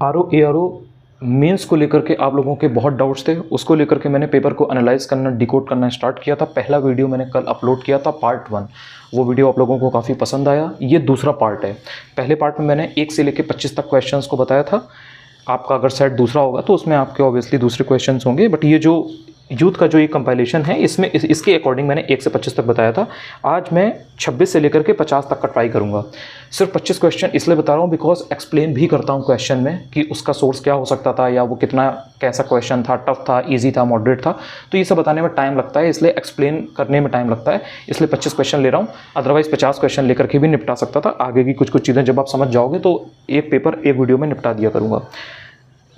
RO ARO mains को लेकर के आप लोगों के बहुत डाउट्स थे, उसको लेकर के मैंने पेपर को एनालाइज करना, डिकोड करना स्टार्ट किया था। पहला वीडियो मैंने कल अपलोड किया था पार्ट 1, वो वीडियो आप लोगों को काफ़ी पसंद आया। ये दूसरा पार्ट है। पहले पार्ट में मैंने 1 से लेकर 25 तक क्वेश्चंस को बताया था। आपका अगर सेट दूसरा होगा तो उसमें आपके ऑब्वियसली दूसरे क्वेश्चंस होंगे, बट ये जो यूथ का जो ये कंपाइलेशन है इसमें इसके अकॉर्डिंग मैंने 1 से 25 तक बताया था। आज मैं 26 से लेकर के 50 तक का ट्राई करूंगा। सिर्फ 25 क्वेश्चन इसलिए बता रहा हूँ बिकॉज एक्सप्लेन भी करता हूँ क्वेश्चन में कि उसका सोर्स क्या हो सकता था, या वो कितना कैसा क्वेश्चन था, टफ था, ईजी था, मॉडरेट था। तो ये सब बताने में टाइम लगता है, इसलिए एक्सप्लेन करने में टाइम लगता है, इसलिए 25 क्वेश्चन ले रहा हूँ। अदरवाइज 50 क्वेश्चन लेकर के भी निपटा सकता था। आगे की कुछ चीज़ें जब आप समझ जाओगे तो एक पेपर एक वीडियो में निपटा दिया करूँगा।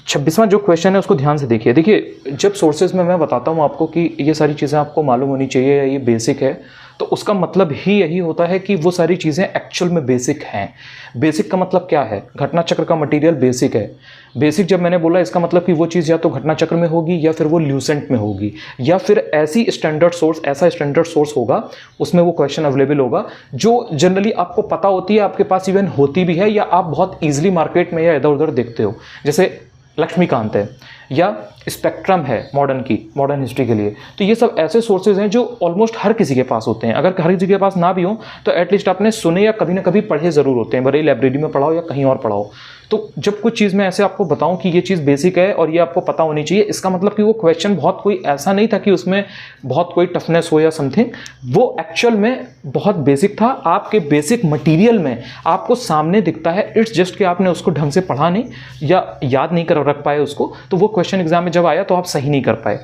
26वां जो क्वेश्चन है उसको ध्यान से देखिए। देखिए, जब सोर्सेज में मैं बताता हूँ आपको कि ये सारी चीज़ें आपको मालूम होनी चाहिए या ये बेसिक है, तो उसका मतलब ही यही होता है कि वो सारी चीज़ें एक्चुअल में बेसिक हैं। बेसिक का मतलब क्या है? घटना चक्र का मटेरियल बेसिक है। बेसिक जब मैंने बोला इसका मतलब कि वो चीज़ या तो घटना चक्र में होगी या फिर वो ल्यूसेंट में होगी, या फिर ऐसी स्टैंडर्ड सोर्स, ऐसा स्टैंडर्ड सोर्स होगा उसमें वो क्वेश्चन अवेलेबल होगा जो जनरली आपको पता होती है, आपके पास इवन होती भी है, या आप बहुत ईजिली मार्केट में या इधर उधर देखते हो। जैसे लक्ष्मीकांत है या स्पेक्ट्रम है मॉडर्न हिस्ट्री के लिए। तो ये सब ऐसे सोर्सेज हैं जो ऑलमोस्ट हर किसी के पास होते हैं। अगर हर किसी के पास ना भी हो तो एटलीस्ट आपने सुने या कभी ना कभी पढ़े ज़रूर होते हैं, भले लाइब्रेरी में पढ़ाओ या कहीं और पढ़ाओ। तो जब कुछ चीज़ मैं ऐसे आपको बताऊं कि ये चीज़ बेसिक है और ये आपको पता होनी चाहिए, इसका मतलब कि वो क्वेश्चन बहुत कोई ऐसा नहीं था कि उसमें बहुत कोई टफनेस हो या समथिंग। वो एक्चुअल में बहुत बेसिक था, आपके बेसिक मटेरियल में आपको सामने दिखता है। इट्स जस्ट कि आपने उसको ढंग से पढ़ा नहीं या याद नहीं कर रख पाए उसको, तो वो क्वेश्चन एग्जाम में जब आया तो आप सही नहीं कर पाए।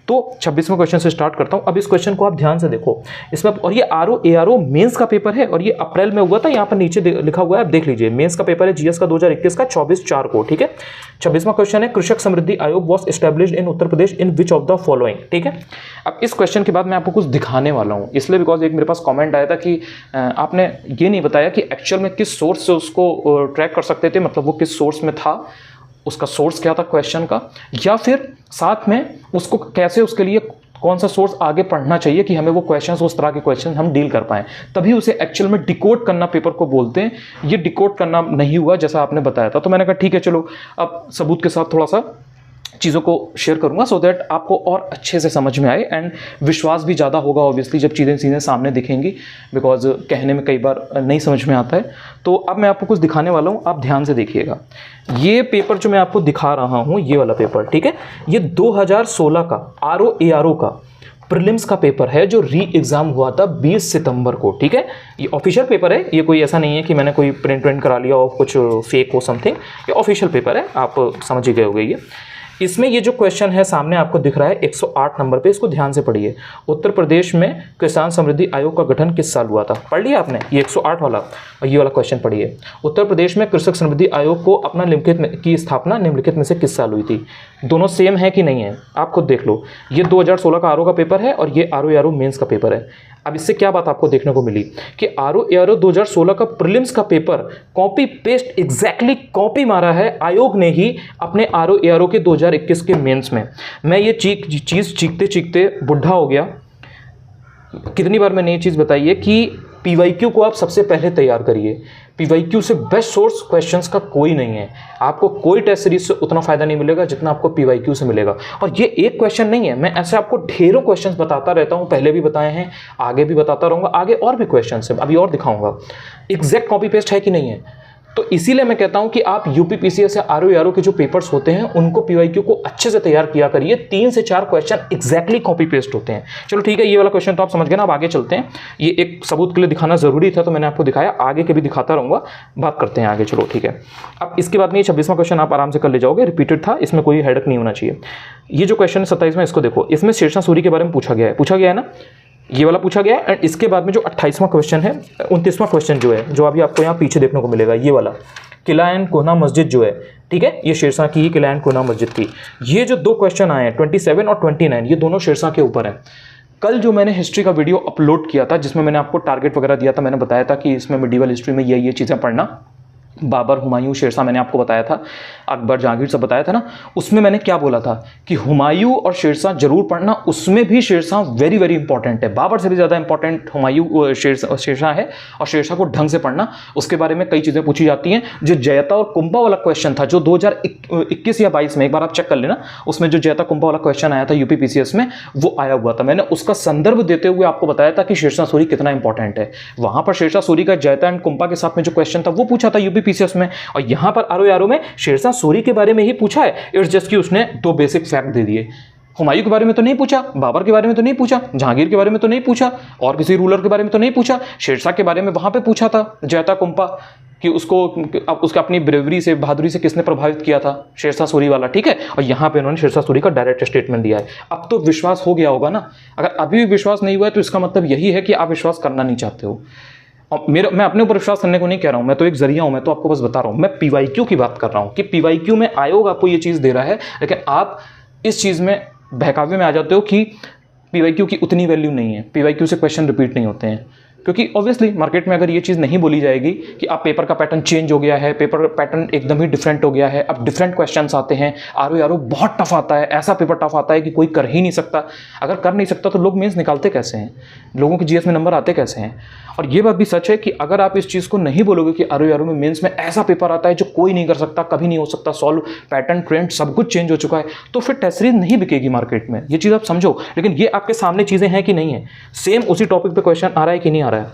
तो 26वें क्वेश्चन से स्टार्ट करता हूं। अब इस क्वेश्चन को आप ध्यान से देखो इसमें, और ये आरओ एआरओ मेंस का पेपर है और ये अप्रैल में हुआ था। यहां पर नीचे लिखा हुआ है, आप देख लीजिए। मेंस का पेपर है जीएस का 2021 का 24/4 को, ठीक है। 26वां क्वेश्चन है, कृषक समृद्धि आयोग was established in Uttar Pradesh in which of the following, ठीक है। अब इस क्वेश्चन के बाद मैं आपको कुछ दिखाने वाला हूं, इसलिए बिकॉज एक मेरे पास कमेंट आया था कि आपने ये नहीं बताया कि एक्चुअल में किस सोर्स से उसको ट्रैक कर सकते थे, मतलब वो किस सोर्स में था, उसका सोर्स क्या था क्वेश्चन का, या फिर साथ में उसको कैसे, उसके लिए कौन सा सोर्स आगे पढ़ना चाहिए कि हमें वो क्वेश्चंस, उस तरह के क्वेश्चन हम डील कर पाएं। तभी उसे एक्चुअल में डिकोड करना पेपर को बोलते हैं। ये डिकोड करना नहीं हुआ जैसा आपने बताया था, तो मैंने कहा ठीक है चलो अब सबूत के साथ थोड़ा सा चीज़ों को शेयर करूंगा सो दैट आपको और अच्छे से समझ में आए एंड विश्वास भी ज़्यादा होगा ऑब्वियसली जब चीज़ें सामने दिखेंगी, बिकॉज कहने में कई बार नहीं समझ में आता है। तो अब मैं आपको कुछ दिखाने वाला हूँ, आप ध्यान से देखिएगा। ये पेपर जो मैं आपको दिखा रहा हूँ, ये वाला पेपर, ठीक है, ये 2016 का आरओ एआरओ का प्रीलिम्स का पेपर है जो री एग्जाम हुआ था 20 सितंबर को, ठीक है। ये ऑफिशियल पेपर है, ये कोई ऐसा नहीं है कि मैंने कोई प्रिंट करा लिया और कुछ फेक हो समथिंग। ये ऑफिशियल पेपर है, आप समझ ही गए होंगे। ये इसमें ये जो क्वेश्चन है सामने आपको दिख रहा है 108 नंबर पे, इसको ध्यान से पढ़िए। उत्तर प्रदेश में किसान समृद्धि आयोग का गठन किस साल हुआ था? पढ़ लिया आपने ये 108 वाला, और ये वाला क्वेश्चन पढ़िए। उत्तर प्रदेश में कृषक समृद्धि आयोग को अपना निम्नलिखित की स्थापना निम्नलिखित में से किस साल हुई थी? दोनों सेम है कि नहीं है आप खुद देख लो। ये 2016 का आरओ का पेपर है और ये आरओ एआरओ मेंस का पेपर है। अब इससे क्या बात आपको देखने को मिली कि आरओ एआरओ 2016 का प्रीलिम्स का paper copy paste exactly copy मारा है आयोग ने ही अपने आरओ एआरओ के 2021 के मेंस में। मैं ये चीज़ चीखते चीखते बुढ़ा हो गया। कितनी बार मैंने ये चीज़ बताई है कि पीवाईक्यू को आप सबसे पहले तैयार करिए। पीवाईक्यू से बेस्ट सोर्स क्वेश्चंस का कोई नहीं है। आपको कोई टेस्ट सीरीज से उतना फायदा नहीं मिलेगा जितना आपको पीवाईक्यू से मिलेगा। और ये एक क्वेश्चन नहीं है, मैं ऐसे आपको ढेरों क्वेश्चंस बताता रहता हूं, पहले भी बताए हैं, आगे भी बताता रहूंगा, आगे और भी क्वेश्चंस है, अभी और दिखाऊंगा। एग्जैक्ट कॉपी पेस्ट है कि नहीं है? तो इसीलिए मैं कहता हूं कि आप यूपीपीसीएस या आरओ एआरओ के जो पेपर्स होते हैं उनको पीवाईक्यू को अच्छे से तैयार किया करिए। 3 से 4 क्वेश्चन एग्जैक्टली कॉपी पेस्ट होते हैं। चलो ठीक है, ये वाला क्वेश्चन तो आप समझ गए ना। अब आगे चलते हैं, ये एक सबूत के लिए दिखाना जरूरी था तो मैंने आपको दिखाया, आगे के भी दिखाता रहूंगा। बात करते हैं आगे, चलो ठीक है। अब इसके बाद में ये 26वां क्वेश्चन आप आराम से कर ले जाओगे, रिपीटेड था, इसमें कोई हेडक नहीं होना चाहिए। ये जो क्वेश्चन है 27वां, इसको देखो। इसमें शेरशाह सूरी के बारे में पूछा गया है ना, ये वाला पूछा गया है। एंड इसके बाद में जो 28वां क्वेश्चन है, 29वां क्वेश्चन जो है, जो अभी आपको यहाँ पीछे देखने को मिलेगा, ये वाला किला एंड कोहना मस्जिद जो है, ठीक है, ये शेरशाह की किला एंड कोहना मस्जिद की। ये जो 2 क्वेश्चन आए हैं 27 और 29, ये दोनों शेरशाह के ऊपर है। कल जो मैंने हिस्ट्री का वीडियो अपलोड किया था जिसमें मैंने आपको टारगेट वगैरह दिया था, मैंने बताया था कि इसमें मिडीवल हिस्ट्री में ये चीज़ें पढ़ना, बाबर, हुमायूं, शेरशाह मैंने आपको बताया था, अकबर, जहांगीर सब बताया था ना, उसमें मैंने क्या बोला था कि हुमायूं और शेरशाह जरूर पढ़ना, उसमें भी शेरशाह वेरी वेरी इंपॉर्टेंट है, बाबर से भी ज़्यादा इंपॉर्टेंट हुमायूं शेरशाह है, और शेरशाह को ढंग से पढ़ना, उसके बारे में कई चीज़ें पूछी जाती हैं। जो जयता और कुंभा वाला क्वेश्चन था जो 2021 या 22 में, एक बार आप चेक कर लेना, उसमें जो जयता कुंभा वाला क्वेश्चन आया था यूपीपीसीएस में, वो आया हुआ था, मैंने उसका संदर्भ देते हुए आपको बताया था कि शेरशाह सूरी कितना इंपॉर्टेंट है। वहां पर शेरशाह सूरी का जयता एंड कुंभा के साथ में जो क्वेश्चन था वो पूछा था यूपीपीसीएस में, और यहां पर आरो यारो में शेरशाह सूरी के बारे में ही पूछा है। इट्स जस्ट कि उसने 2 बेसिक फैक्ट दे दिए, हुमायूं के बारे में तो नहीं पूछा, बाबर के बारे में तो नहीं पूछा, जहांगीर के बारे में तो नहीं पूछा, और किसी रूलर के बारे में तो नहीं पूछा, शेरशाह के बारे में वहां पे पूछा था जयता कुंभा कि उसको अपनी ब्रेवरी से, बहादुरी से किसने प्रभावित किया था, शेरशाह सूरी वाला, ठीक है। और यहाँ पे उन्होंने शेरशाह सूरी का डायरेक्ट स्टेटमेंट दिया है। अब तो विश्वास हो गया होगा ना, अगर अभी भी विश्वास नहीं हुआ है तो इसका मतलब यही है कि आप विश्वास करना नहीं चाहते हो। और मैं अपने ऊपर विश्वास करने को नहीं कह रहा हूं, मैं तो एक जरिया हूं, मैं तो आपको बस बता रहा हूं, मैं पीवाईक्यू की बात कर रहा हूं कि पीवाईक्यू में आयोग आपको ये चीज़ दे रहा है, लेकिन आप इस चीज़ में बहकावे में आ जाते हो कि पीवाईक्यू की उतनी वैल्यू नहीं है, पीवाईक्यू से क्वेश्चन रिपीट नहीं होते हैं, क्योंकि ऑब्वियसली मार्केट में अगर ये चीज़ नहीं बोली जाएगी कि आप पेपर का पैटर्न चेंज हो गया है, पेपर पैटर्न एकदम ही डिफरेंट हो गया है, अब डिफरेंट क्वेश्चंस आते हैं, आरो यारो बहुत टफ आता है, ऐसा पेपर टफ आता है कि कोई कर ही नहीं सकता। अगर कर नहीं सकता तो लोग मेंस निकालते कैसे हैं, लोगों के जीएस में नंबर आते कैसे हैं। और ये बात भी सच है कि अगर आप इस चीज़ को नहीं बोलोगे कि आरो यारो में मेंस में ऐसा पेपर आता है जो कोई नहीं कर सकता, कभी नहीं हो सकता सॉल्व, पैटर्न ट्रेंड सब कुछ चेंज हो चुका है, तो फिर टेस्ट सीरीज नहीं बिकेगी मार्केट में, ये चीज़ आप समझो। लेकिन ये आपके सामने चीज़ें हैं कि नहीं है, सेम उसी टॉपिक पे क्वेश्चन आ रहा है कि नहीं आ रहा है।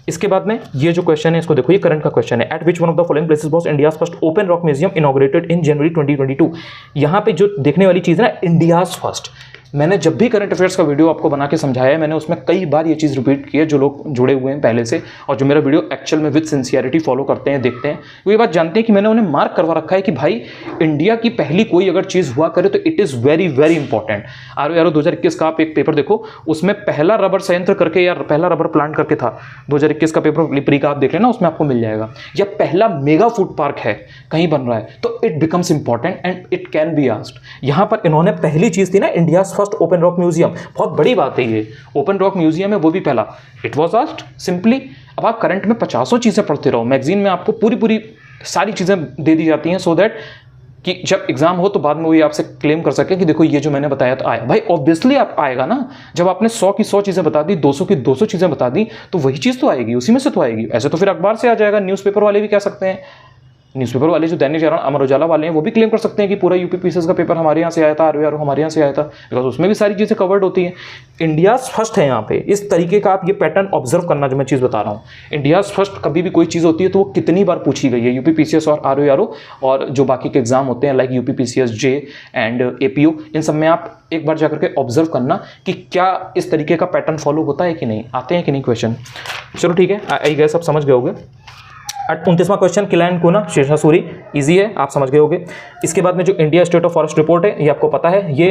इसके बाद में ये जो क्वेश्चन है इसको देखो, ये करंट का क्वेश्चन है। At which one of the following places was India's first open rock museum inaugurated in January 2022। यहाँ पे जो देखने वाली चीज़ है ना, इंडियाज फर्स्ट, मैंने जब भी करंट अफेयर्स का वीडियो आपको बना के समझाया है, मैंने उसमें कई बार ये चीज़ रिपीट की है। जो लोग जुड़े हुए हैं पहले से और जो मेरा वीडियो एक्चुअल में विद सिंसियरिटी फॉलो करते हैं, देखते हैं, वो ये बात जानते हैं कि मैंने उन्हें मार्क करवा रखा है कि भाई इंडिया की पहली कोई अगर चीज़ हुआ करे तो it is very very important. आरो यारो 2021 का आप एक पेपर देखो, उसमें पहला रबर संयंत्र करके या पहला रबर प्लांट करके था, 2021 का पेपर लिपरी का आप देख लेना, उसमें आपको मिल जाएगा। या पहला मेगा फूड पार्क है कहीं बन रहा है, तो it becomes important and it can be asked. यहाँ पर इन्होंने पहली चीज़ थी ना, India's first open rock museum, बहुत बड़ी बात है ये, ओपन रॉक म्यूजियम है वो भी पहला, इट वाज आस्क्ड सिंपली। अब आप करंट में 50 चीजें पढ़ते रहो, मैगजीन में आपको पूरी सारी चीजें दे दी जाती हैं सो दैट कि जब एग्जाम हो तो बाद में वो ये आपसे क्लेम कर सके कि देखो ये जो मैंने बताया तो आया। भाई ऑब्वियसली आप आएगा ना, जब आपने 100 की 100 चीजें बता दी, 200 की 200 चीजें बता दी, तो वही चीज तो आएगी, उसी में से तो आएगी। ऐसे तो फिर अखबार से आ जाएगा, न्यूज़पेपर वाले भी कह सकते हैं, न्यूज़पेपर वाले जो दैनिक जागरण, अमर उजाला वाले हैं, वो भी क्लेम कर सकते हैं कि पूरा यूपीपीसीएस का पेपर हमारे यहाँ से आया था, आरो यारो हमारे यहाँ से आया था, बिकॉज उसमें भी सारी चीज़ें कवर्ड होती हैं। इंडियाज फर्स्ट है यहाँ पे, इस तरीके का आप ये पैटर्न ऑब्जर्व करना जो मैं चीज़ बता रहा हूँ। इंडियाज फर्स्ट कभी भी कोई चीज़ होती है तो वो कितनी बार पूछी गई है, यूपीपीसीएस और आरो यारो और जो बाकी के एग्जाम होते हैं like UPPCS J and APO, इन सब में आप एक बार जाकर के ऑब्जर्व करना कि क्या इस तरीके का पैटर्न फॉलो होता है कि नहीं, आते हैं कि नहीं क्वेश्चन। चलो ठीक है, आई गए, सब समझ गए होंगे। 29वां क्वेश्चन, किला एंड कोना, शेरशाह सूरी, इजी है, आप समझ गए होंगे। इसके बाद में जो India state of forest report है, ये आपको पता है, ये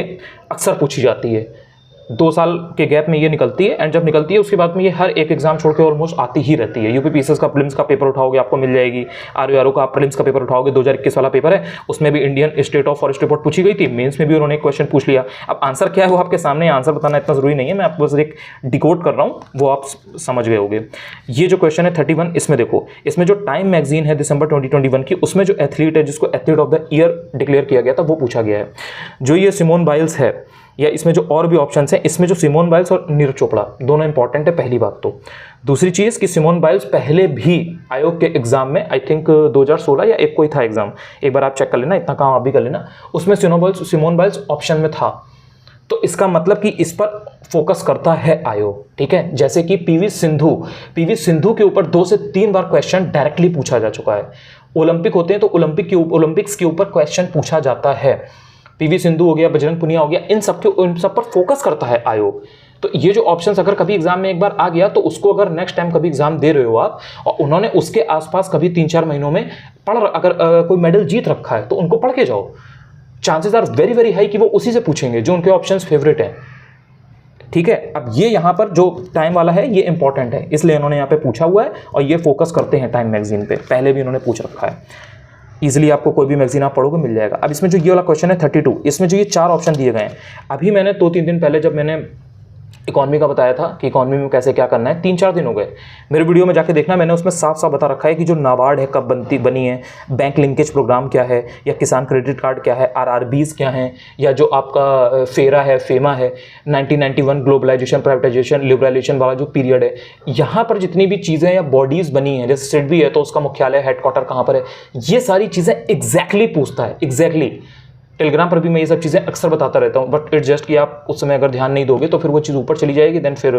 अक्सर पूछी जाती है, 2 साल के गैप में ये निकलती है, एंड जब निकलती है उसके बाद में ये हर एक एग्जाम छोड़ के ऑलमोस्ट आती ही रहती है। यूपीपीसीएस का प्रीलिम्स का पेपर उठाओगे आपको मिल जाएगी, आरो यारो का प्रीलिम्स का पेपर उठाओगे, 2021 वाला पेपर है, उसमें भी Indian state of forest report पूछी गई थी, मेंस में भी उन्होंने एक क्वेश्चन पूछ लिया। अब आंसर क्या है वो आपके सामने, आंसर बताना इतना जरूरी नहीं है, मैं आपको बस एक डिकोड कर रहा हूँ, वो आप समझ गए होंगे। ये जो क्वेश्चन है 31, इसमें देखो, इसमें जो टाइम मैगजीन है दिसंबर 2021 की, उसमें जो एथलीट है जिसको athlete of the year declare किया गया था वो पूछा गया है। जो ये सिमोन बाइल्स है, या इसमें जो और भी ऑप्शंस हैं, इसमें जो सिमोन बाइल्स और नीरज चोपड़ा दोनों इंपॉर्टेंट है, पहली बात तो। दूसरी चीज़ कि सिमोन बाइल्स पहले भी आयोग के एग्जाम में, आई थिंक 2016 या एक कोई था एग्जाम, एक बार आप चेक कर लेना, इतना काम आप भी कर लेना, उसमें सिमोन बाइल्स ऑप्शन में था। तो इसका मतलब कि इस पर फोकस करता है आयोग, ठीक है। जैसे कि पीवी सिंधु के ऊपर 2 से 3 बार क्वेश्चन डायरेक्टली पूछा जा चुका है। ओलंपिक होते हैं तो ओलंपिक्स के ऊपर क्वेश्चन पूछा जाता है। पीवी सिंधु हो गया, बजरंग पुनिया हो गया, इन सब पर फोकस करता है आयोग। तो ये जो ऑप्शंस अगर कभी एग्जाम में एक बार आ गया तो उसको अगर नेक्स्ट टाइम कभी एग्जाम दे रहे हो आप और उन्होंने उसके आसपास कभी 3-4 महीनों में अगर कोई मेडल जीत रखा है तो उनको पढ़ के जाओ, chances are very very high कि वो उसी से पूछेंगे जो उनके ऑप्शंस फेवरेट हैं, ठीक है। अब ये यहाँ पर जो टाइम वाला है ये इंपॉर्टेंट है, इसलिए उन्होंने यहाँ पे पूछा हुआ है और ये फोकस करते हैं टाइम मैगजीन पे, पहले भी उन्होंने पूछ रखा है। इजीली आपको कोई भी मैगजीन आप पढ़ोगे मिल जाएगा। अब इसमें जो ये वाला क्वेश्चन है 32, इसमें जो ये 4 ऑप्शन दिए गए हैं, अभी मैंने 2-3 दिन पहले जब मैंने इकॉनमी का बताया था कि इकॉनमी में कैसे क्या करना है। 3-4 दिन हो गए, मेरे वीडियो में जाके देखना, मैंने उसमें साफ साफ बता रखा है कि जो नाबार्ड है कब बनी है, बैंक लिंकेज प्रोग्राम क्या है, या किसान क्रेडिट कार्ड क्या है, आरआरबीज क्या हैं, या जो आपका फेरा है, फेमा है, 1991 ग्लोबलाइजेशन प्राइवेटाइजेशन लिबरलाइजेशन वाला जो पीरियड है, यहाँ पर जितनी भी चीज़ें या बॉडीज़ बनी हैं, जैसे सिडबी है तो उसका मुख्यालय हेडक्वार्टर कहाँ पर है, ये सारी चीज़ें एग्जैक्टली पूछता है, एग्जैक्टली। टेलीग्राम पर भी मैं ये सब चीज़ें अक्सर बताता रहता हूँ, बट इट जस्ट कि आप उस समय अगर ध्यान नहीं दोगे तो फिर वो चीज़ ऊपर चली जाएगी, देन फिर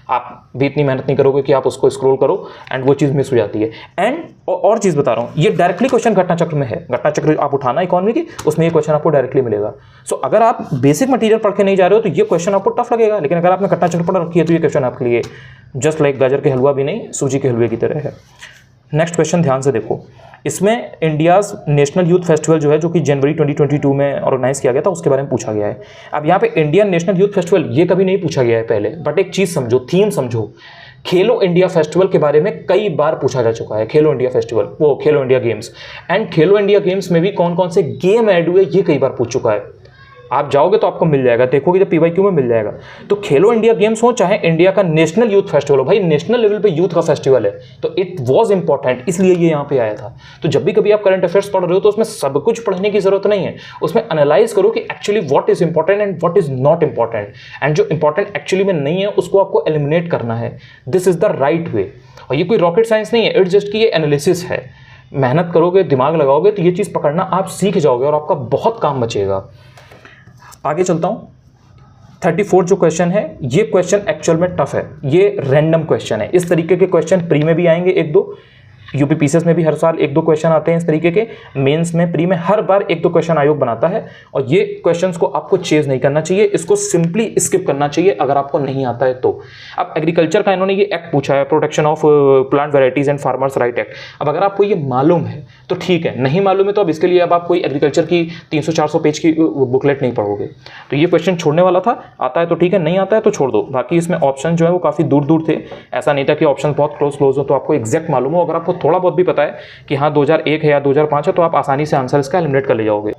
आप भी इतनी मेहनत नहीं करोगे कि आप उसको स्क्रॉल करो एंड वो चीज़ मिस हो जाती है। एंड और चीज़ बता रहा हूँ, ये डायरेक्टली क्वेश्चन घटना चक्र में है, घटना चक्र आप उठाना इकॉनमी की, उसमें ये क्वेश्चन आपको डायरेक्टली मिलेगा। सो अगर आप बेसिक मटीरियल पढ़ के नहीं जा रहे हो तो ये क्वेश्चन आपको टफ लगेगा, लेकिन अगर आपने घटना चक्र पढ़ रखी है तो ये क्वेश्चन आपके लिए जस्ट लाइक गाजर के हलवा भी नहीं, सूजी के हलवे की तरह है। नेक्स्ट क्वेश्चन ध्यान से देखो, इसमें इंडियाज़ नेशनल यूथ फेस्टिवल जो है, जो कि जनवरी 2022 में ऑर्गेनाइज किया गया था, उसके बारे में पूछा गया है। अब यहाँ पे इंडियन नेशनल यूथ फेस्टिवल ये कभी नहीं पूछा गया है पहले, बट एक चीज़ समझो, थीम समझो, खेलो इंडिया फेस्टिवल के बारे में कई बार पूछा जा चुका है। खेलो इंडिया फेस्टिवल, वो खेलो India games, and Khelo India games में भी कौन कौन से गेम ऐड हुए ये कई बार पूछ चुका है। आप जाओगे तो आपको मिल जाएगा, देखोगे जब PYQ में मिल जाएगा। तो खेलो इंडिया गेम्स हो चाहे इंडिया का नेशनल यूथ फेस्टिवल हो, भाई नेशनल लेवल पे यूथ का फेस्टिवल है, तो इट वाज इंपॉर्टेंट, इसलिए ये यहाँ पे आया था। तो जब भी कभी आप करंट अफेयर्स पढ़ रहे हो तो उसमें सब कुछ पढ़ने की जरूरत नहीं है, उसमें एनालाइज करो कि actually what is important and what is not important, and जो इंपॉर्टेंट एक्चुअली में नहीं है उसको आपको एलिमिनेट करना है। This is the right way. और ये कोई रॉकेट साइंस नहीं है, इट्स जस्ट कि ये एनालिसिस है। मेहनत करोगे, दिमाग लगाओगे तो ये चीज़ पकड़ना आप सीख जाओगे और आपका बहुत काम बचेगा। आगे चलता हूँ। 34 जो क्वेश्चन है, ये क्वेश्चन एक्चुअल में टफ है, ये रैंडम क्वेश्चन है। इस तरीके के क्वेश्चन प्री में भी आएंगे 1-2, यूपी पीसीएस में भी हर साल 1-2 क्वेश्चन आते हैं इस तरीके के, मेंस में, प्री में हर बार 1-2 क्वेश्चन आयोग बनाता है। और ये क्वेश्चंस को आपको चेज नहीं करना चाहिए, इसको सिंपली स्किप करना चाहिए अगर आपको नहीं आता है तो। अब एग्रीकल्चर का इन्होंने ये एक्ट पूछा है, protection of plant varieties and farmers right act. अब अगर आपको ये मालूम है तो ठीक है, नहीं मालूम है तो अब इसके लिए अब आप कोई एग्रीकल्चर की 300-400 पेज की बुकलेट नहीं पढ़ोगे। तो ये क्वेश्चन छोड़ने वाला था, आता है तो ठीक है, नहीं आता है तो छोड़ दो। बाकी इसमें ऑप्शन जो है वो काफ़ी दूर दूर थे, ऐसा नहीं था कि ऑप्शन बहुत क्लोज हो तो आपको एग्जैक्ट मालूम हो। अगर आपको थोड़ा बहुत भी पता है कि हाँ 2001 है या 2005 है तो आप आसानी से आंसर इसका एलिमिनेट कर ले जाओगे।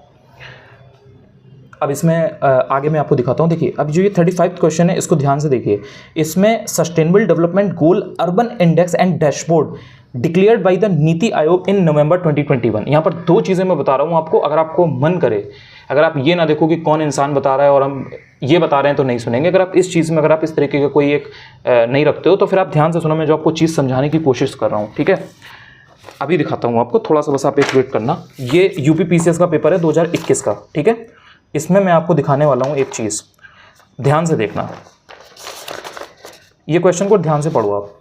अब इसमें आगे मैं आपको दिखाता हूँ। देखिए अब जो ये 35 क्वेश्चन है इसको ध्यान से देखिए। इसमें sustainable development goal urban index and dashboard declared by the NITI Aayog इन नवंबर 2021। यहाँ पर 2 चीज़ें मैं बता रहा हूँ आपको, अगर आपको मन करे, अगर आप ये ना देखो कि कौन इंसान बता रहा है और हम ये बता रहे हैं तो नहीं सुनेंगे, अगर आप इस चीज़ में अगर आप इस तरीके का कोई एक नहीं रखते हो तो फिर आप ध्यान से सुनो, मैं जो आपको चीज़ समझाने की कोशिश कर रहा हूँ, ठीक है। अभी दिखाता हूँ आपको, थोड़ा सा बस आप एक वेट करना। ये यूपी पीसीएस का पेपर है 2021 का, ठीक है। इसमें मैं आपको दिखाने वाला हूँ एक चीज़, ध्यान से देखना। ये क्वेश्चन को ध्यान से पढ़ो आप।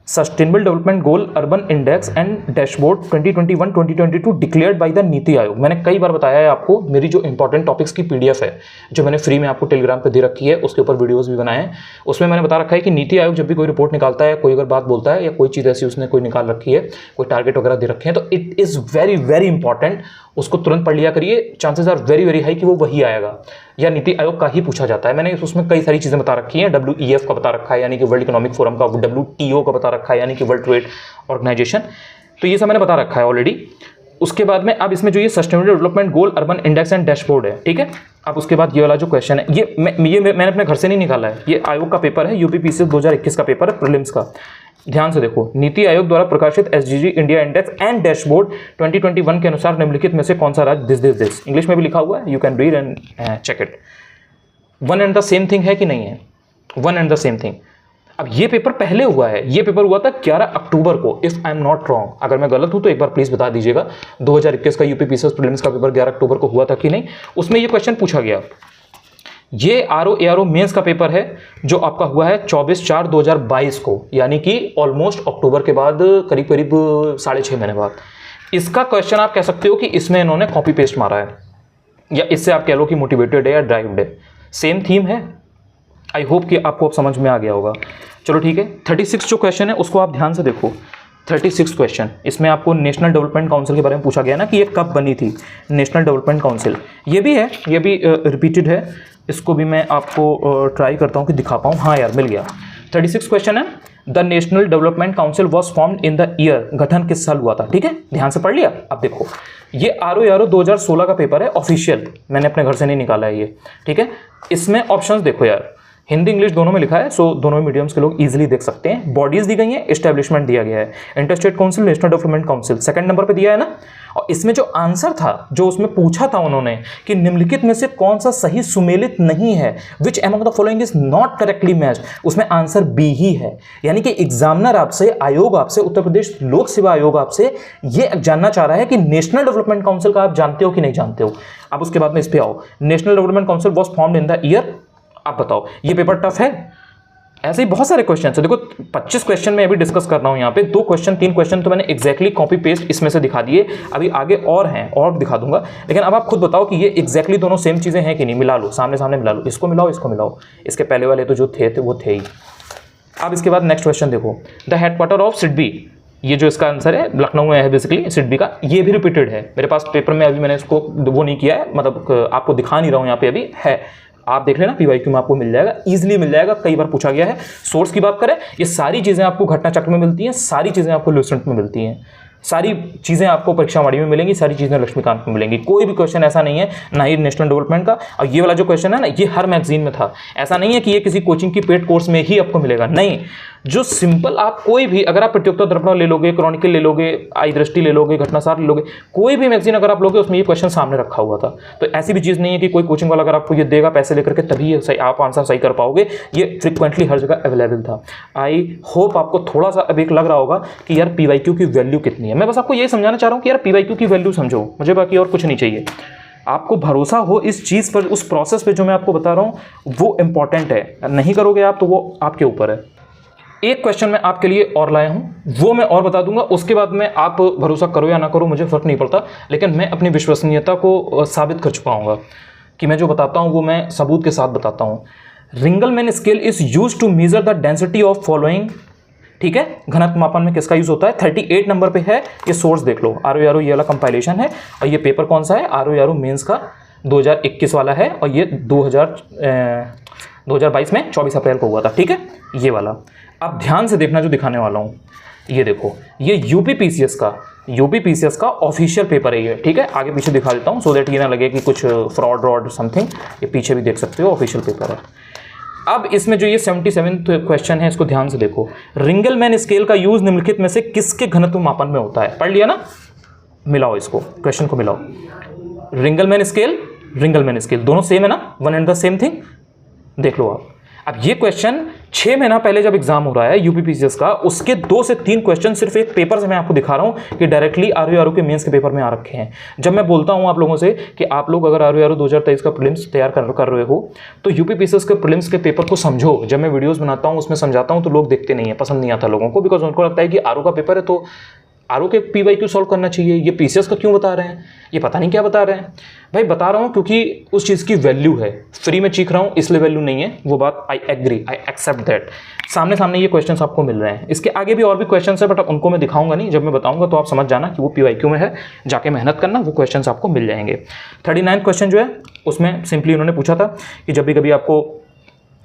Sustainable development goal urban index and dashboard 2021-2022 declared by the NITI Aayog. मैंने कई बार बताया है आपको, मेरी जो इंपॉर्टेंट टॉपिक्स की PDF है जो मैंने फ्री में आपको टेलीग्राम पे दे रखी है, उसके ऊपर वीडियोस भी बनाए हैं। उसमें मैंने बता रखा है कि नीति आयोग जब भी कोई रिपोर्ट निकालता है, कोई अगर बात बोलता है या कोई चीज़ ऐसी उसने कोई निकाल रखी है, कोई टारगेट वगैरह दे रखे हैं, तो it is very very important, उसको तुरंत पढ़ लिया करिए। Chances are very very high कि वो वही आएगा या नीति आयोग का ही पूछा जाता है। मैंने उसमें कई सारी चीज़ें बता रखी हैं, WEF का बता रखा है यानी कि वर्ल्ड इकोनॉमिक फोरम का, WTO का बता रखा है यानी कि वर्ल्ड ट्रेड ऑर्गेनाइजेशन, तो ये सब मैंने बता रखा है ऑलरेडी। उसके बाद में अब इसमें जो ये sustainable development goal urban index and dashboard है, ठीक है। अब उसके बाद ये वाला जो क्वेश्चन है, ये मैंने अपने घर से नहीं निकाला है, ये आयोग का पेपर है, यूपी पीसीएस 2021 का पेपर है, प्रीलिम्स का। ध्यान से देखो, नीति आयोग द्वारा प्रकाशित SDG India index and dashboard 2021 के अनुसार निम्नलिखित में से कौन सा राज्य दिस इंग्लिश में भी लिखा हुआ है, you can read and check it. One and the same thing है कि नहीं है, one and the same thing. अब ये पेपर पहले हुआ है, ये पेपर हुआ था 11 अक्टूबर को, if I am not wrong. अगर मैं गलत हूं तो एक बार प्लीज बता दीजिएगा, 2021 का यूपी पीसीएस प्रीलिम्स का पेपर 11 अक्टूबर को हुआ था कि नहीं। उसमें ये क्वेश्चन पूछा गया। ये ARO मेंस का पेपर है जो आपका हुआ है 24/4/2022 को, यानी कि ऑलमोस्ट अक्टूबर के बाद करीब करीब 6.5 महीने बाद। इसका क्वेश्चन आप कह सकते हो कि इसमें इन्होंने कॉपी पेस्ट मारा है, या इससे आप कह लो कि मोटिवेटेड है या ड्राइव्ड है, सेम थीम है। आई होप कि आपको अब समझ में आ गया होगा। चलो ठीक है, 36 जो क्वेश्चन है उसको आप ध्यान से देखो। 36 क्वेश्चन, इसमें आपको नेशनल डेवलपमेंट काउंसिल के बारे में पूछा गया ना कि ये कब बनी थी, नेशनल डेवलपमेंट काउंसिल। ये भी है, ये भी रिपीटेड है, इसको भी मैं आपको ट्राई करता हूँ कि दिखा पाऊँ। हाँ यार मिल गया। 36 क्वेश्चन है, the national development council was formed in the year, गठन किस साल हुआ था, ठीक है, ध्यान से पढ़ लिया। अब देखो, ये RO 2016 का पेपर है, ऑफिशियल, मैंने अपने घर से नहीं निकाला है ये, ठीक है। इसमें ऑप्शंस देखो यार, हिंदी इंग्लिश दोनों में लिखा है, सो दोनों मीडियम्स के लोग इजीली देख सकते हैं। बॉडीज दी गई हैं, एस्टेब्लिशमेंट दिया गया है, interstate council, national development council second number पे दिया है ना। और इसमें जो आंसर था, जो उसमें पूछा था उन्होंने कि निम्नलिखित में से कौन सा सही सुमेलित नहीं है, which among the following is not correctly matched, उसमें आंसर बी ही है। यानी कि एग्जामिनर आपसे, आयोग आपसे, उत्तर प्रदेश लोक सेवा आयोग आपसे ये जानना चाह रहा है कि नेशनल डेवलपमेंट काउंसिल का आप जानते हो कि नहीं जानते हो। अब उसके बाद में इस पे आओ, national development council was formed in the year. आप बताओ, ये पेपर टफ है? ऐसे ही बहुत सारे क्वेश्चन है। देखो 25 क्वेश्चन मैं अभी डिस्कस कर रहा हूं यहाँ पे, 2 क्वेश्चन 3 क्वेश्चन तो मैंने एग्जैक्टली कॉपी पेस्ट इसमें से दिखा दिए, अभी आगे और हैं और दिखा दूंगा। लेकिन अब आप खुद बताओ कि ये एग्जैक्टली दोनों सेम चीजें हैं कि नहीं। मिला लो, सामने सामने मिला लो, इसको मिलाओ, इसको मिलाओ, इसके पहले वाले तो जो थे वो थे ही। अब इसके बाद नेक्स्ट क्वेश्चन देखो, द हेडक्वार्टर ऑफ सिडबी, ये जो इसका आंसर है लखनऊ में है बेसिकली, सिडबी का, ये भी रिपीटेड है मेरे पास पेपर में। अभी मैंने इसको वो नहीं किया है, मतलब आपको दिखा नहीं रहा हूँ यहाँ पे, अभी है, आप देख लेना, पीवाईक्यू में आपको मिल जाएगा, इजीली मिल जाएगा, कई बार पूछा गया है। सोर्स की बात करें, ये सारी चीजें आपको घटना चक्र में मिलती हैं, सारी चीजें आपको लुसेंट में मिलती हैं, सारी चीजें आपको परीक्षावाणी में मिलेंगी, सारी चीजें लक्ष्मीकांत में मिलेंगी। कोई भी क्वेश्चन ऐसा नहीं है, ना ही नेशनल डेवलपमेंट का। और ये वाला जो क्वेश्चन है ना, ये हर मैगजीन में था, ऐसा नहीं है कि ये किसी कोचिंग की पेड कोर्स में ही आपको मिलेगा, नहीं। जो सिंपल आप कोई भी, अगर आप प्रतियोगिता दर्पण ले लोगे, क्रॉनिकल ले लोगे, आई दृष्टि ले लोगे, घटनासार ले लोगे, कोई भी मैगजीन अगर आप लोगे उसमें ये क्वेश्चन सामने रखा हुआ था। तो ऐसी भी चीज़ नहीं है कि कोई कोचिंग वाला अगर आपको ये देगा पैसे लेकर के तभी ये सही आप आंसर सही कर पाओगे, ये फ्रिक्वेंटली हर जगह अवेलेबल था। आई होप आपको थोड़ा सा अब एक लग रहा होगा कि यार पीवाईक्यू की वैल्यू कितनी है। मैं बस आपको ये समझाना चाह रहा हूँ कि यार पीवाईक्यू की वैल्यू समझो, मुझे बाकी और कुछ नहीं चाहिए। आपको भरोसा हो इस चीज़ पर, उस प्रोसेस पे जो मैं आपको बता रहा हूँ वो इंपॉर्टेंट है। नहीं करोगे आप तो वो आपके ऊपर है। एक क्वेश्चन मैं आपके लिए और लाया हूं, वो मैं और बता दूंगा, उसके बाद में आप भरोसा करो या ना करो मुझे फर्क नहीं पड़ता, लेकिन मैं अपनी विश्वसनीयता को साबित कर चुका हूँ कि मैं जो बताता हूँ वो मैं सबूत के साथ बताता हूँ। Ringelmann scale is use to measure the density of following, ठीक है। घनत्व मापन में किसका यूज होता है? 38 नंबर पे है, ये सोर्स देख लो, आरओ यारो ये वाला कंपाइलेशन है। और ये पेपर कौन सा है? आरओ यारो मेंस का 2021 वाला है, और ये 2022 में 24 अप्रैल को हुआ था, ठीक है, ये वाला। अब ध्यान से देखना जो दिखाने वाला हूँ, ये देखो, ये यूपीपीसीएस का ऑफिशियल पेपर है ये, ठीक है। आगे पीछे दिखा देता हूँ सो दैट ये ना लगे कि कुछ फ्रॉड समथिंग, ये पीछे भी देख सकते हो, ऑफिशियल पेपर है। अब इसमें जो ये 77वां क्वेश्चन है, इसको ध्यान से देखो। रिंगलमैन स्केल का यूज निम्नलिखित में से किसके घनत्व मापन में होता है? पढ़ लिया ना? मिलाओ इसको, क्वेश्चन को मिलाओ। रिंगलमैन स्केल दोनों सेम है ना, one and the same thing. देख लो आप। अब ये क्वेश्चन 6 महीना पहले जब एग्जाम हो रहा है यूपीपीसीएस का, उसके 2 से 3 क्वेश्चन सिर्फ एक पेपर से मैं आपको दिखा रहा हूं कि डायरेक्टली आरओ के मेंस के पेपर में आ रखे हैं। जब मैं बोलता हूं आप लोगों से कि आप लोग अगर आरओ 2023 का प्रीलिम्स तैयार कर रहे हो तो यूपीपीसीएस के प्रीलिम्स के पेपर को समझो। जब मैं वीडियोस बनाता हूं उसमें समझाता हूं तो लोग देखते नहीं है, पसंद नहीं आता लोगों को, बिकॉज उनको लगता है कि आरओ का पेपर है तो आरओ के पीवाईक्यू सॉल्व करना चाहिए, ये पीसीएस का क्यों बता रहे हैं, ये पता नहीं क्या बता रहे हैं। भाई बता रहा हूं क्योंकि उस चीज़ की वैल्यू है, फ्री में चीख रहा हूं इसलिए वैल्यू नहीं है, वो बात I agree, I accept that. सामने ये क्वेश्चंस आपको मिल रहे हैं, इसके आगे भी और भी क्वेश्चंस है बट उनको मैं दिखाऊंगा नहीं, जब मैं बताऊंगा तो आप समझ जाना कि वो पीवाईक्यू में है, जाके मेहनत करना, वो क्वेश्चंस आपको मिल जाएंगे। 39 क्वेश्चन जो है उसमें सिंपली उन्होंने पूछा था कि जब भी कभी आपको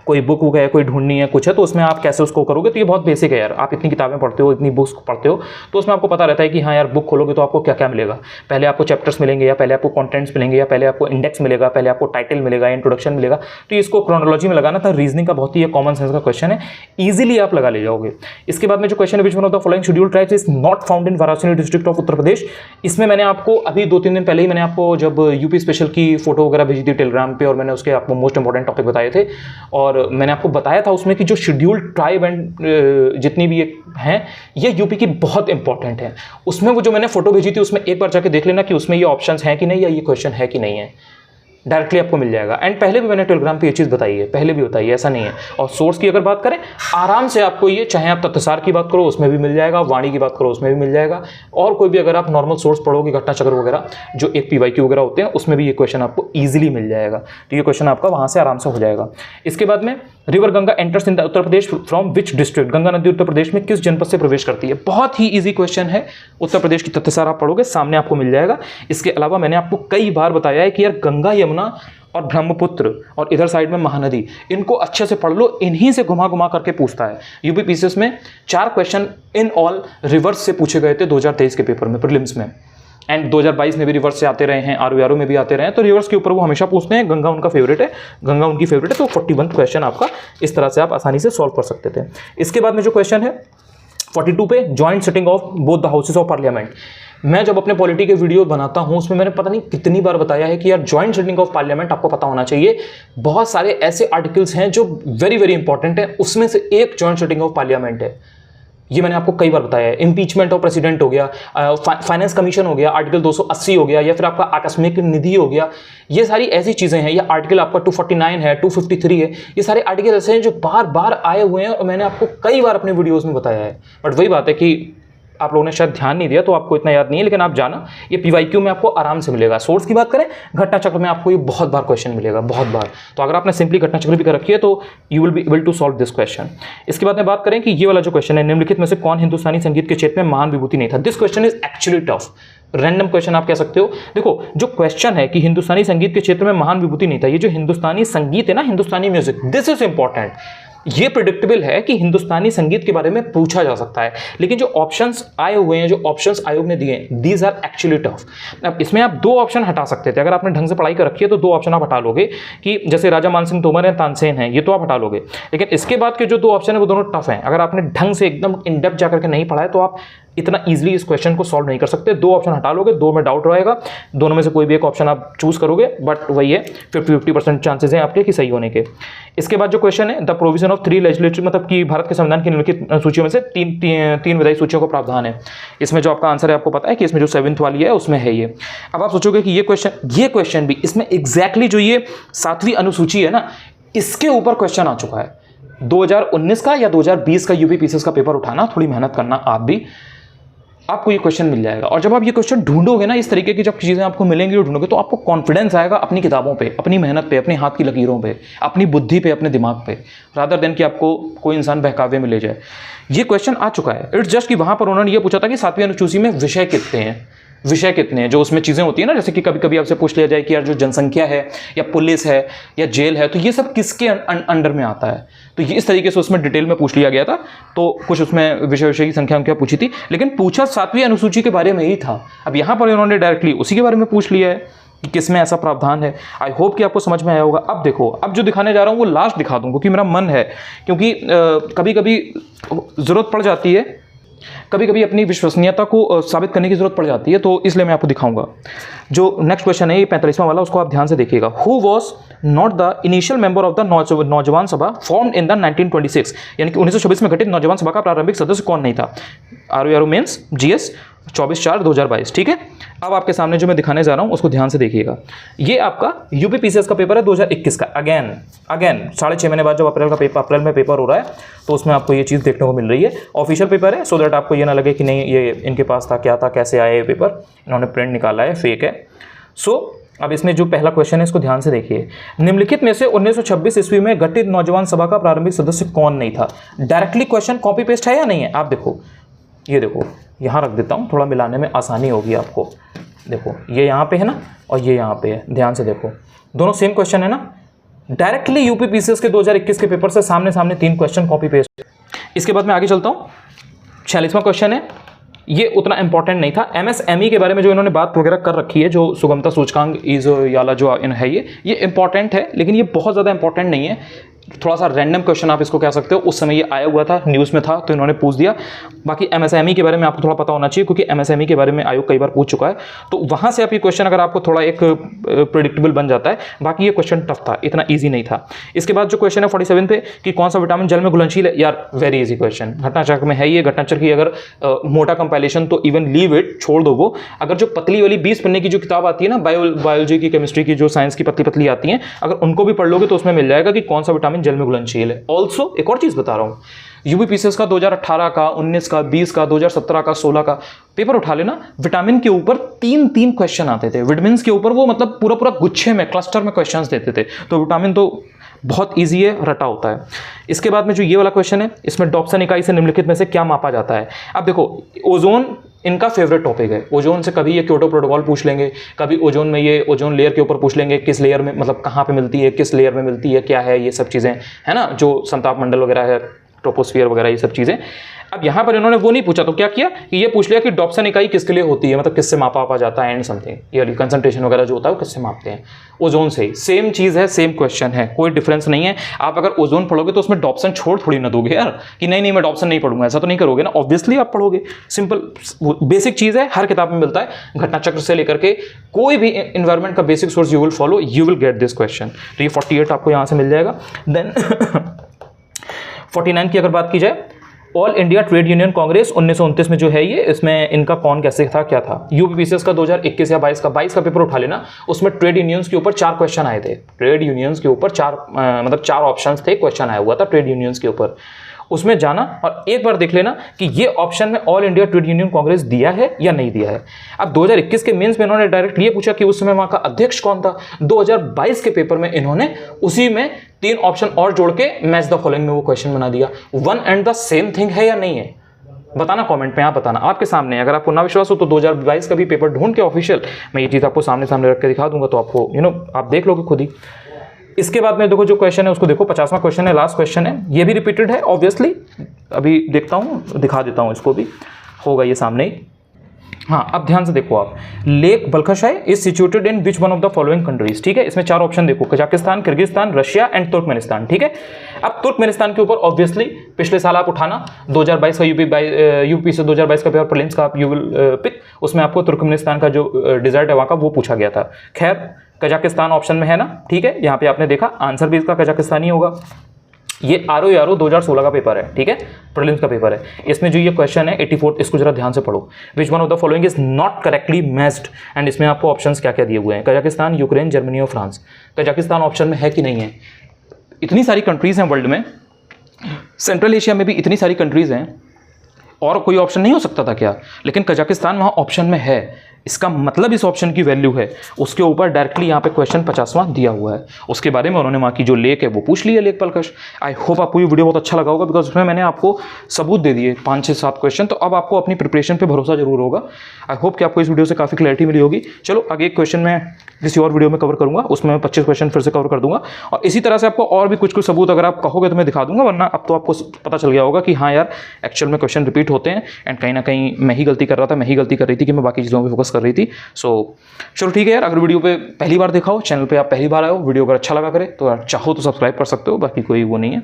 कोई बुक है, कोई ढूंढनी है, कुछ है, तो उसमें आप कैसे उसको करोगे। तो ये बहुत बेसिक है यार, आप इतनी किताबें पढ़ते हो, इतनी बुक्स पढ़ते हो, तो उसमें आपको पता रहता है कि हाँ यार बुक खोलोगे तो आपको क्या क्या मिलेगा। पहले आपको चैप्टर्स मिलेंगे, या पहले आपको कंटेंट्स मिलेंगे, या पहले आपको इंडेक्स मिलेगा, पहले आपको टाइटल मिलेगा, इंट्रोडक्शन मिलेगा। तो इसको क्रोनोलॉजी में लगाना था। रीजनिंग का बहुत ही कॉमन सेंस का क्वेश्चन है, ईजिली आप लगा ले जाओगे। इसके बाद में जो क्वेश्चन है, which one of the following scheduled tribes is not found in Varanasi district of Uttar Pradesh. इसमें मैंने आपको अभी 2-3 दिन पहले ही मैंने आपको जब यूपी स्पेशल की फोटो वगैरह भेजी थी टेलीग्राम पे, और मैंने उसके आपको मोस्ट इंपॉर्टेंट टॉपिक बताए थे, और मैंने आपको बताया था उसमें कि जो शेड्यूल्ड ट्राइब एंड जितनी भी हैं ये यूपी की बहुत इंपॉर्टेंट है। उसमें वो जो मैंने फोटो भेजी थी उसमें एक बार जाके देख लेना कि उसमें ये ऑप्शंस हैं कि नहीं, या ये क्वेश्चन है कि नहीं है, डायरेक्टली आपको मिल जाएगा। एंड पहले भी मैंने टेलीग्राम पे ये चीज़ बताई है, पहले भी बताई है, ऐसा नहीं है। और सोर्स की अगर बात करें, आराम से आपको ये, चाहे आप तथ्यसार की बात करो उसमें भी मिल जाएगा, वाणी की बात करो उसमें भी मिल जाएगा, और कोई भी अगर आप नॉर्मल सोर्स पढ़ोगे, घटना चक्र वगैरह जो एक पीवाईक्यू वगैरह होते हैं, उसमें भी ये क्वेश्चन आपको ईजिली मिल जाएगा। तो ये क्वेश्चन आपका वहाँ से आराम से हो जाएगा। इसके बाद में river Ganga enters in Uttar Pradesh from which district. Ganga नदी उत्तर प्रदेश में किस जनपद से प्रवेश करती है? बहुत ही ईजी क्वेश्चन है। उत्तर प्रदेश की तथ्यसार आप पढ़ोगे, सामने आपको मिल जाएगा। इसके अलावा मैंने आपको कई बार बताया है कि यार गंगा, यमुना और ब्रह्मपुत्र और इधर साइड में महानदी, इनको अच्छे से पढ़ लो, इन्हीं से घुमा घुमा करके पूछता है। यूपीपीसीएस में 4 क्वेश्चन इन ऑल रिवर्स से पूछे गए थे 2023 के पेपर में, प्रीलिम्स में। एंड 2022 में भी रिवर्स से आते रहे हैं, आरओ में भी आते रहे हैं, तो रिवर्स के ऊपर वो हमेशा पूछते हैं। गंगा उनका फेवरेट है, गंगा उनकी फेवरेट है, तो 41 क्वेश्चन आपका इस तरह से आप आसानी से सॉल्व कर सकते थे। इसके बाद में जो क्वेश्चन है 42 पे, joint sitting of both the houses of parliament. मैं जब अपने पॉलिटी के वीडियो बनाता हूं उसमें मैंने पता नहीं कितनी बार बताया है कि यार ज्वाइंट सिटिंग ऑफ पार्लियामेंट आपको पता होना चाहिए। बहुत सारे ऐसे आर्टिकल्स हैं जो वेरी वेरी इंपॉर्टेंट है, उसमें से एक ज्वाइंट सिटिंग ऑफ पार्लियामेंट है। ये मैंने आपको कई बार बताया है। इम्पीचमेंट ऑफ प्रेसिडेंट हो गया, फाइनेंस कमीशन हो गया, आर्टिकल 280 हो गया, या फिर आपका आकस्मिक निधि हो गया। ये सारी ऐसी चीजें हैं। ये आर्टिकल आपका 249 है, 253 है। ये सारे आर्टिकल ऐसे हैं जो बार बार आए हुए हैं और मैंने आपको कई बार अपने वीडियोस में बताया है। बट वही बात है कि आप लोगों ने शायद ध्यान नहीं दिया तो आपको इतना याद नहीं है, लेकिन आप जाना ये पीवाईक्यू में आपको आराम से मिलेगा। सोर्स की बात करें, घटना चक्र में आपको ये बहुत बार क्वेश्चन मिलेगा, बहुत बार। तो अगर आपने सिंपली घटना चक्र भी कर रखी है तो you will be able to solve this question. इसके बाद में बात करें कि ये वाला जो क्वेश्चन है, निम्नलिखित में से कौन हिंदुस्तानी संगीत के क्षेत्र में महान विभूति नहीं था। This question is actually tough, random question आप कह सकते हो। देखो जो क्वेश्चन है कि हिंदुस्तानी संगीत के क्षेत्र में महान विभूति नहीं था, ये जो हिंदुस्तानी संगीत है ना, हिंदुस्तानी म्यूजिक, दिस इज इंपॉर्टेंट। ये प्रिडिक्टेबल है कि हिंदुस्तानी संगीत के बारे में पूछा जा सकता है, लेकिन जो ऑप्शंस आए हुए हैं, जो ऑप्शंस आयोग ने दिए हैं, दीज आर एक्चुअली टफ। अब इसमें आप दो ऑप्शन हटा सकते थे। अगर आपने ढंग से पढ़ाई कर रखी है तो दो ऑप्शन आप हटा लोगे, कि जैसे राजा मानसिंह तोमर है, तानसेन है, ये तो आप हटा लोगे। लेकिन इसके बाद के जो दो ऑप्शन है वो दोनों टफ हैं। अगर आपने ढंग से एकदम इन डेप्थ जाकर के नहीं पढ़ा है तो आप इतना इजीली इस क्वेश्चन को सॉल्व नहीं कर सकते। दो ऑप्शन हटा लोगे, दो में डाउट रहेगा, दोनों में से कोई भी एक ऑप्शन आप चूज करोगे, बट वही है 50-50% चांसेस हैं आपके कि सही होने के। इसके बाद जो क्वेश्चन है, द प्रोविजन ऑफ 3 लेजिस्लेटिव, मतलब कि भारत के संविधान की निम्नलिखित सूचियों में से तीन विधायी सूचियों का प्रावधान है। इसमें जो आपका आंसर है आपको पता है कि इसमें जो 7th वाली है उसमें है ये। अब आप सोचोगे कि ये क्वेश्चन भी इसमें एग्जैक्टली जो ये 7वीं अनुसूची है ना, इसके ऊपर क्वेश्चन आ चुका है। 2019 का या 2020 का यूपी पीसीएस का पेपर उठाना, थोड़ी मेहनत करना आप भी, आपको ये क्वेश्चन मिल जाएगा। और जब आप ये क्वेश्चन ढूंढोगे ना, इस तरीके की जब चीजें आपको मिलेंगी और ढूंढोगे, तो आपको कॉन्फिडेंस आएगा अपनी किताबों पे, अपनी मेहनत पे, अपने हाथ की लकीरों पे, अपनी बुद्धि पे, अपने दिमाग पे, रादर देन कि आपको कोई इंसान बहकावे में ले जाए। ये क्वेश्चन आ चुका है। इट्स जस्ट कि वहां पर उन्होंने ये पूछा था कि 7वीं अनुसूची में विषय कितने हैं, विषय कितने हैं, जो उसमें चीजें होती है ना, जैसे कि कभी कभी आपसे पूछ लिया जाए कि यार जो जनसंख्या है या पुलिस है या जेल है, तो ये सब किसके अंडर में आता है। तो ये इस तरीके से उसमें डिटेल में पूछ लिया गया था। तो कुछ उसमें विषय की संख्या पूछी थी, लेकिन पूछा 7वीं अनुसूची के बारे में ही था। अब यहाँ पर इन्होंने डायरेक्टली उसी के बारे में पूछ लिया है कि किसमें ऐसा प्रावधान है। आई होप कि आपको समझ में आया होगा। अब देखो, अब जो दिखाने जा रहा हूँ वो लास्ट दिखा दूँ, क्योंकि मेरा मन है, क्योंकि कभी कभी जरूरत पड़ जाती है, कभी कभी अपनी विश्वसनीयता को साबित करने की जरूरत पड़ जाती है, तो इसलिए मैं आपको दिखाऊंगा। जो नेक्स्ट क्वेश्चन है, ये 45वां वाला, उसको आप ध्यान से देखिएगा। Who was not the initial member of the नौजवान सभा फॉर्म्ड इन द 1926, यानी कि 1926 में गठित नौजवान सभा का प्रारंभिक सदस्य कौन नहीं था। RO mains GS 24/4/2022। ठीक है, अब आपके सामने जो मैं दिखाने जा रहा हूं उसको ध्यान से देखिएगा। ये आपका यूपी पीसीएस का पेपर है 2021 का। अगेन 6.5 महीने बाद जब अप्रैल में पेपर हो रहा है, तो उसमें आपको ये चीज़ देखने को मिल रही है। ऑफिशियल पेपर है, सो दैट आपको ये ना लगे कि नहीं ये इनके पास था, क्या था, कैसे आया ये पेपर, इन्होंने प्रिंट निकाला है, फेक है। सो अब इसमें जो पहला क्वेश्चन है इसको ध्यान से देखिए। निम्नलिखित में से 1926 ईस्वी में गठित नौजवान सभा का प्रारंभिक सदस्य कौन नहीं था। डायरेक्टली क्वेश्चन कॉपी पेस्ट है या नहीं है, आप देखो, ये देखो, यहाँ रख देता हूँ, थोड़ा मिलाने में आसानी होगी आपको। देखो ये यहाँ पे है ना, और ये यहाँ पे है, ध्यान से देखो, दोनों सेम क्वेश्चन है ना। डायरेक्टली यूपी पीसीएस के 2021 के पेपर से सामने सामने 3 क्वेश्चन कॉपी पेस्ट। इसके बाद मैं आगे चलता हूँ। 46वां क्वेश्चन है, ये उतना इंपॉर्टेंट नहीं था। एमएसएमई के बारे में जो इन्होंने बात वगैरह कर रखी है, जो सुगमता सूचकांक इज याला जो है, ये इंपॉर्टेंट है, लेकिन ये बहुत ज़्यादा इंपॉर्टेंट नहीं है। थोड़ा सा रैंडम क्वेश्चन आप इसको कह सकते हो। उस समय ये आया हुआ था, न्यूज़ में था, तो इन्होंने पूछ दिया। बाकी एमएसएमई के बारे में आपको थोड़ा पता होना चाहिए, क्योंकि एमएसएमई के बारे में आयोग कई बार पूछ चुका है, तो वहाँ से आप ये क्वेश्चन अगर आपको थोड़ा एक प्रिडिक्टेबल बन जाता है। बाकी ये क्वेश्चन टफ था, इतना ईजी नहीं था। इसके बाद जो क्वेश्चन है 47 पे, कि कौन सा विटामिन जल में घुलनशील है। यार वेरी इजी क्वेश्चन, घटनाचक्र में है ये। घटनाचक्र की अगर मोटा कंपाइलेशन, तो इवन लीव इट, छोड़ दो वो। अगर जो पतली वाली 20 पन्ने की जो किताब आती है ना, बायोलॉजी की, केमिस्ट्री की, जो साइंस की पतली पतली आती हैं, अगर उनको भी पढ़ लोगे तो उसमें मिल जाएगा कि कौन सा विटामिन जल में घुलनशील है। ऑल्सो एक और चीज बता रहा हूं, यूपी पीसीएस का 2018 का, 19 का, 20 का, 2017 का, 16 का पेपर उठा लेना, विटामिन के ऊपर 3 क्वेश्चन आते थे। विटामिन के ऊपर वो मतलब पूरा गुच्छे में, क्लस्टर में क्वेश्चंस देते थे। तो विटामिन तो बहुत इजी है, रटा होता है। इसके बाद में जो ये वाला क्वेश्चन है, इसमें डॉप्सन इकाई से निम्नलिखित में से क्या मापा जाता है। अब देखो, ओजोन इनका फेवरेट टॉपिक है। ओजोन से कभी ये क्योटो प्रोटोकॉल पूछ लेंगे, कभी ओजोन में ये ओजोन लेयर के ऊपर पूछ लेंगे, किस लेयर में, मतलब कहाँ पे मिलती है, किस लेयर में मिलती है, क्या है, ये सब चीज़ें है ना, जो संताप मंडल वगैरह है ट्रोपोस्फियर वगैरह ये सब चीज़ें। अब यहाँ पर इन्होंने वो नहीं पूछा, तो क्या किया कि ये पूछ लिया कि डॉप्सन इकाई किसके लिए होती है, मतलब किससे मापा जाता है एंड समथिंग, ये कंसंट्रेशन वगैरह जो होता है वो किससे मापते हैं, ओजोन से। सेम चीज़ है, सेम क्वेश्चन है, कोई डिफरेंस नहीं है। आप अगर ओजोन पढ़ोगे तो उसमें डॉप्सन छोड़ थोड़ी ना दोगे यार कि नहीं मैं डॉप्सन नहीं पढ़ूंगा, ऐसा तो नहीं करोगे ना, ऑब्वियसली आप पढ़ोगे। सिंपल बेसिक चीज़ है, हर किताब में मिलता है, घटना चक्र से लेकर के कोई भी इन्वायरमेंट का basic source you will follow, you will get this question. तो ये 48 आपको यहाँ से मिल जाएगा। देन 49 की अगर बात की जाए, all India trade union Congress 1929 में जो है ये, इसमें इनका कौन कैसे था क्या था। यूपीपीसीएस का 2021 या 22 का पेपर उठा लेना, उसमें ट्रेड यूनियंस के ऊपर 4 क्वेश्चन आए थे। ट्रेड यूनियंस के ऊपर 4 ऑप्शंस थे, क्वेश्चन आया हुआ था ट्रेड यूनियंस के ऊपर। उसमें जाना और एक बार देख लेना कि ये ऑप्शन में all India trade union Congress दिया है या नहीं दिया है। अब 2021 के मेंस में इन्होंने डायरेक्ट ये पूछा कि उस समय वहां का अध्यक्ष कौन था। 2022 के पेपर में इन्होंने उसी में 3 ऑप्शन और जोड़ के मैच द फॉलोइंग में वो क्वेश्चन बना दिया। One and the same thing है या नहीं है, बताना कमेंट में, आप बताना आपके सामने। अगर आपको ना विश्वास हो तो 2022 का भी पेपर ढूंढ के ऑफिशियल मैं ये चीज़ आपको सामने रख के दिखा दूंगा, तो आपको आप देख लोगे खुद ही। इसके बाद में देखो जो क्वेश्चन है उसको देखो, 50वां क्वेश्चन है, लास्ट क्वेश्चन है, ये भी रिपीटेड है ऑब्वियसली। अभी देखता हूँ, दिखा देता हूँ, इसको भी होगा ये सामने ही। हाँ, अब ध्यान से देखो आप, lake Balkhash is situated in which one of the following countries. ठीक है, इसमें 4 ऑप्शन देखो, Kazakhstan, Kyrgyzstan, Russia and Turkmenistan. ठीक है, अब तुर्कमेनिस्तान के ऊपर ऑब्वियसली पिछले साल आप उठाना, 2022 का यूपी से 2022 का पेपर प्रीलिम्स का आप यू विल पिक, उसमें आपको तुर्कमेनिस्तान का जो डिजर्ट है वहाँ का वो पूछा गया था। खैर कजाकिस्तान ऑप्शन में है ना, ठीक है, यहाँ पे आपने देखा आंसर भी इसका कजाकिस्तान ही होगा। ये आरओ 2016 का पेपर है, ठीक है, प्रीलिम्स का पेपर है। इसमें जो ये क्वेश्चन है 84, इसको जरा ध्यान से पढ़ो। विच one of the following is not correctly matched, and इसमें आपको ऑप्शंस क्या क्या दिए हुए हैं, कजाकिस्तान, यूक्रेन, जर्मनी और फ्रांस। कजाकिस्तान ऑप्शन में है कि नहीं है। इतनी सारी कंट्रीज हैं वर्ल्ड में, सेंट्रल एशिया में भी इतनी सारी कंट्रीज हैं, और कोई ऑप्शन नहीं हो सकता था क्या, लेकिन कजाकिस्तान वहाँ ऑप्शन में है। इसका मतलब इस ऑप्शन की वैल्यू है, उसके ऊपर डायरेक्टली यहाँ पे क्वेश्चन 50वां दिया हुआ है। उसके बारे में उन्होंने वहाँ की जो लेक है वो पूछ ली है, लेक बल्खश। आई होप आपको ये वीडियो बहुत अच्छा लगा होगा, बिकॉज उसमें मैंने आपको सबूत दे दिए 5 से 7 क्वेश्चन, तो अब आपको अपनी प्रिपरेशन पे भरोसा जरूर होगा। आई होप कि आपको इस वीडियो से काफ़ी क्लैरिटी मिली होगी। चलो आगे एक क्वेश्चन मैं किसी और वीडियो में कवर करूँगा, उसमें मैं 25 क्वेश्चन फिर से कवर कर दूंगा, और इसी तरह से आपको और भी कुछ सबूत अगर आप कहोगे तो मैं दिखा दूंगा, वरना अब तो आपको पता चल गया होगा कि हाँ यार एक्चुअल में क्वेश्चन रिपीट होते हैं, एंड कहीं ना कहीं मैं ही गलती कर रहा था, मैं ही गलती कर रही थी कि मैं बाकी चीज़ों पर फोकस कर रही थी। सो चलो ठीक है यार, अगर वीडियो पे पहली बार देखा हो, चैनल पे आप पहली बार आए हो, वीडियो अगर अच्छा लगा करे तो चाहो तो सब्सक्राइब कर सकते हो, बाकी कोई वो नहीं है।